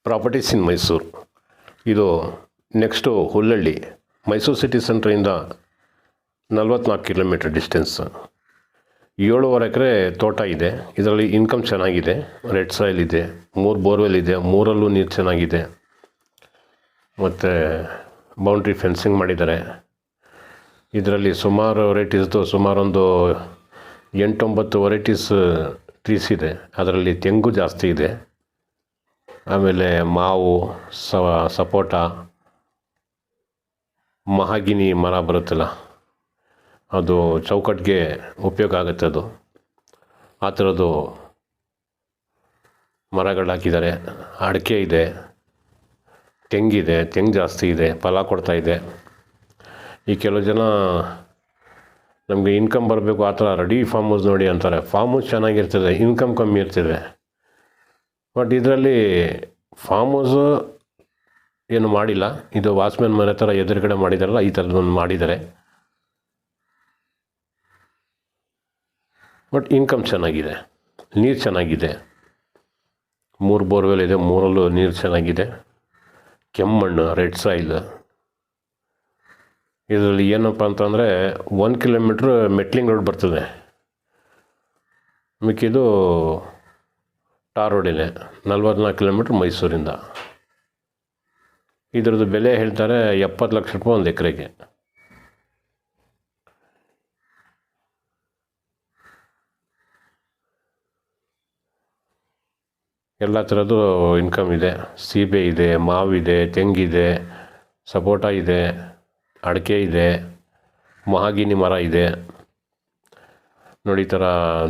Properties in Mysuru. ಇದು next Hullahalli, Mysuru city ಸೆಂಟ್ರಿಂದ 44 kilometre distance. 7.5 acre ತೋಟ ಇದೆ. ಇದರಲ್ಲಿ ಇನ್ಕಮ್ ಚೆನ್ನಾಗಿದೆ. ರೆಡ್ ಸಾಯಿಲ್ ಇದೆ, 3 ಬೋರ್ವೆಲ್ ಇದೆ, 3ರಲ್ಲೂ ನೀರು ಚೆನ್ನಾಗಿದೆ. ಮತ್ತು ಬೌಂಡ್ರಿ ಫೆನ್ಸಿಂಗ್ ಮಾಡಿದ್ದಾರೆ. ಇದರಲ್ಲಿ ಸುಮಾರು ವೆರೈಟೀಸ್ದು ಸುಮಾರೊಂದು 8-9 ವೆರೈಟೀಸ್ ಟ್ರೀಸ್ ಇದೆ. ಅದರಲ್ಲಿ ತೆಂಗು ಜಾಸ್ತಿ ಇದೆ, ಆಮೇಲೆ ಮಾವು, ಸಪೋಟ, ಮಹಾಗಿನಿ ಮರ ಬರುತ್ತಲ್ಲ, ಅದು ಚೌಕಟ್ಟಿಗೆ ಉಪಯೋಗ ಆಗುತ್ತೆ. ಅದು ಆ ಥರದ್ದು ಮರಗಳು ಹಾಕಿದ್ದಾರೆ. ಅಡಿಕೆ ಇದೆ, ತೆಂಗಿದೆ, ತೆಂಗು ಜಾಸ್ತಿ ಇದೆ, ಫಲ ಕೊಡ್ತಾ ಇದೆ. ಈ ಕೆಲವು ಜನ ನಮಗೆ ಇನ್ಕಮ್ ಬರಬೇಕು ಆ ಥರ ರೆಡಿ ಫಾರ್ಮ್ ಹೌಸ್ ನೋಡಿ ಅಂತಾರೆ. ಫಾರ್ಮ್ ಹೌಸ್ ಚೆನ್ನಾಗಿರ್ತದೆ, ಇನ್ಕಮ್ ಕಮ್ಮಿ ಇರ್ತದೆ. ಬಟ್ ಇದರಲ್ಲಿ ಫಾರ್ಮ್ ಹೌಸು ಏನು ಮಾಡಿಲ್ಲ. ಇದು ವಾಚ್ಮ್ಯಾನ್ ಮನೆ ಥರ ಎದುರುಗಡೆ ಮಾಡಿದಾರಲ್ಲ, ಈ ಥರದೊಂದು ಮಾಡಿದ್ದಾರೆ. ಬಟ್ ಇನ್ಕಮ್ ಚೆನ್ನಾಗಿದೆ, ನೀರು ಚೆನ್ನಾಗಿದೆ. 3 ಬೋರ್ವೆಲ್ ಇದೆ, 3ರಲ್ಲೂ ನೀರು ಚೆನ್ನಾಗಿದೆ. ಕೆಮ್ಮಣ್ಣು, ರೆಡ್ ಸಾಯಿಲ್. ಇದರಲ್ಲಿ ಏನಪ್ಪ ಅಂತಂದರೆ 1 ಕಿಲೋಮೀಟ್ರ್ ಮೆಟ್ಲಿಂಗ್ ರೋಡ್ ಬರ್ತದೆ, ಮಿಕ್ಕಿದು ಟಾರ್ ರೋಡಿದೆ. 44 ಕಿಲೋಮೀಟ್ರ್ ಮೈಸೂರಿಂದ. ಇದರದ್ದು ಬೆಲೆ ಹೇಳ್ತಾರೆ 70 ಲಕ್ಷ ರೂಪಾಯಿ 1 ಎಕರೆಗೆ. ಎಲ್ಲ ಥರದ್ದು ಇನ್ಕಮ್ ಇದೆ. ಸೀಬೆ ಇದೆ, ಮಾವಿದೆ, ತೆಂಗಿದೆ, ಸಪೋಟ ಇದೆ, ಅಡಿಕೆ ಇದೆ, ಮಹಾಗಿನಿ ಮರ ಇದೆ. ನೋಡಿ ಈ ಥರ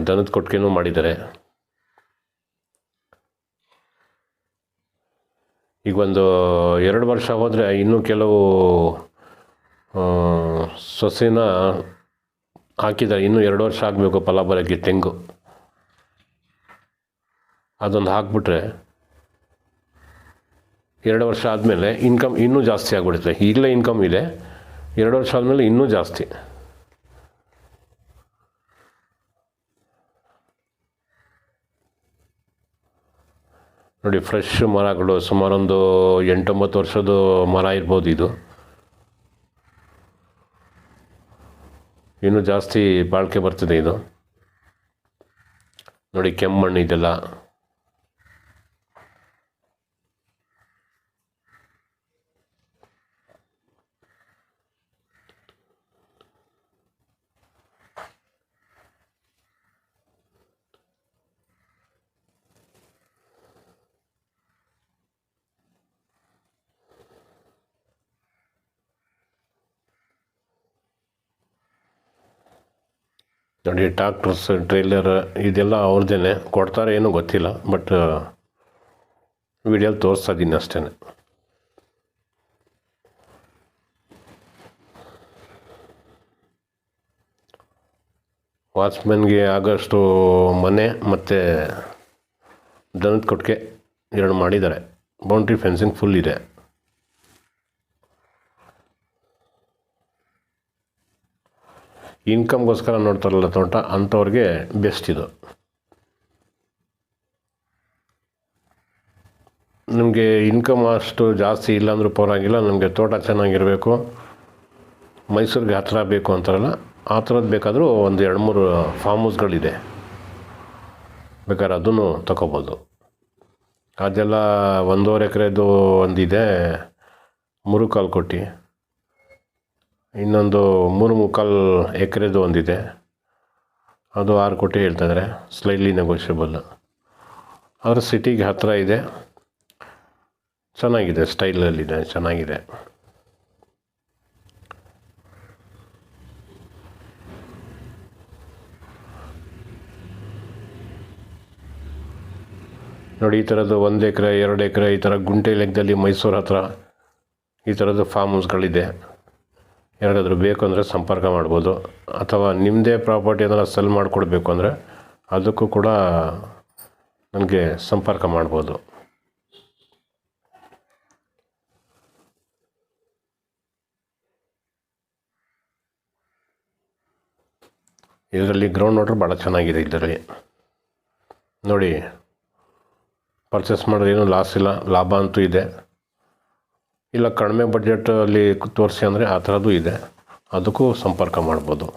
ದನದ ಕೊಟ್ಟಿಗೆನೂ ಮಾಡಿದ್ದಾರೆ. ಈಗ ಒಂದು 2 ವರ್ಷ ಹೋದರೆ ಇನ್ನೂ ಕೆಲವು ಸೊಸೆನ ಹಾಕಿದ್ದಾರೆ. ಇನ್ನೂ 2 ವರ್ಷ ಆಗಬೇಕು ಫಲ ಬರೋಕ್ಕೆ ತೆಂಗು. ಅದೊಂದು ಹಾಕ್ಬಿಟ್ರೆ 2 ವರ್ಷ ಆದಮೇಲೆ ಇನ್ಕಮ್ ಇನ್ನೂ ಜಾಸ್ತಿ ಆಗಿಬಿಡುತ್ತೆ. ಈಗಲೇ ಇನ್ಕಮ್ ಇದೆ, 2 ವರ್ಷ ಆದಮೇಲೆ ಇನ್ನೂ ಜಾಸ್ತಿ. ನೋಡಿ ಫ್ರೆಶ್ ಮರಗಳು, ಸುಮಾರೊಂದು 8-9 ವರ್ಷದ ಮರ ಇರ್ಬೋದು. ಇದು ಇನ್ನೂ ಜಾಸ್ತಿ ಬಾಳಿಕೆ ಬರ್ತದೆ. ಇದು ನೋಡಿ ಕೆಮ್ಮಣ್ಣು ಇದೆಲ್ಲ. ನೋಡಿ ಟ್ರಾಕ್ಟರ್ಸ್, ಟ್ರೇಲರ್ ಇದೆಲ್ಲ ಅವ್ರದ್ದೇ. ಕೊಡ್ತಾರೆ ಏನೂ ಗೊತ್ತಿಲ್ಲ, ಬಟ್ ವಿಡಿಯೋಲಿ ತೋರಿಸ್ತಾ ಇದ್ದೀನಿ ಅಷ್ಟೇ. ವಾಚ್ಮ್ಯಾನ್ಗೆ ಆಗೋಷ್ಟು ಮನೆ ಮತ್ತು ದನದ ಕೊಟ್ಟಿಗೆ 2 ಮಾಡಿದ್ದಾರೆ. ಬೌಂಡ್ರಿ ಫೆನ್ಸಿಂಗ್ ಫುಲ್ ಇದೆ. ಇನ್ಕಮ್ಗೋಸ್ಕರ ನೋಡ್ತಾರಲ್ಲ ತೋಟ, ಅಂಥವ್ರಿಗೆ ಬೆಸ್ಟ್ ಇದು. ನಮಗೆ ಇನ್ಕಮ್ ಅಷ್ಟು ಜಾಸ್ತಿ ಇಲ್ಲಾಂದ್ರೂ ಪರವಾಗಿಲ್ಲ, ನಮಗೆ ತೋಟ ಚೆನ್ನಾಗಿರಬೇಕು, ಮೈಸೂರಿಗೆ ಹತ್ತಿರ ಬೇಕು ಅಂತಾರಲ್ಲ, ಆ ಥರದ್ದು ಬೇಕಾದರೂ ಒಂದು 2-3 ಫಾರ್ಮ್ ಹೌಸ್ಗಳಿದೆ. ಬೇಕಾದ್ರೆ ಅದನ್ನು ತಗೋಬೋದು. ಅದೆಲ್ಲ 1.5 ಎಕರೆದು ಒಂದಿದೆ, 3 ಕೋಟಿ. ಇನ್ನೊಂದು 3.25 ಎಕರೆದು ಒಂದಿದೆ, ಅದು 6 ಕೋಟಿ ಹೇಳ್ತಾಯಿದ್ದಾರೆ. ಸ್ಲೈಡ್ಲಿ ನೆಗೋಷಿಯಬಲ್. ಆದರೆ ಸಿಟಿಗೆ ಹತ್ತಿರ ಇದೆ, ಚೆನ್ನಾಗಿದೆ, ಸ್ಟೈಲಲ್ಲಿದೆ, ಚೆನ್ನಾಗಿದೆ. ನೋಡಿ ಈ ಥರದ್ದು 1 ಎಕರೆ 2 ಎಕರೆ ಈ ಥರ ಗುಂಟೆ ಲೆಕ್ಕದಲ್ಲಿ ಮೈಸೂರು ಹತ್ರ ಈ ಥರದ್ದು ಫಾರ್ಮ್ ಹೌಸ್ಗಳಿದೆ. ಯಾರಿಗಾದ್ರೂ ಬೇಕು ಅಂದರೆ ಸಂಪರ್ಕ ಮಾಡ್ಬೋದು. ಅಥವಾ ನಿಮ್ಮದೇ ಪ್ರಾಪರ್ಟಿ ಏನಾರ ಸೆಲ್ ಮಾಡಿಕೊಡ್ಬೇಕು ಅಂದರೆ ಅದಕ್ಕೂ ಕೂಡ ನನಗೆ ಸಂಪರ್ಕ ಮಾಡ್ಬೋದು. ಇದರಲ್ಲಿ ಗ್ರೌಂಡ್ ವಾಟರ್ ಭಾಳ ಚೆನ್ನಾಗಿದೆ. ಇದರಲ್ಲಿ ನೋಡಿ ಪರ್ಚೇಸ್ ಮಾಡಿದ್ರೆ ಏನೂ ಲಾಸ್ ಇಲ್ಲ, ಲಾಭ ಅಂತೂ ಇದೆ. ಇಲ್ಲ ಕಡಿಮೆ ಬಡ್ಜೆಟಲ್ಲಿ ತೋರಿಸಿ ಅಂದರೆ ಆ ಥರದ್ದು ಇದೆ, ಅದಕ್ಕೂ ಸಂಪರ್ಕ ಮಾಡ್ಬೋದು.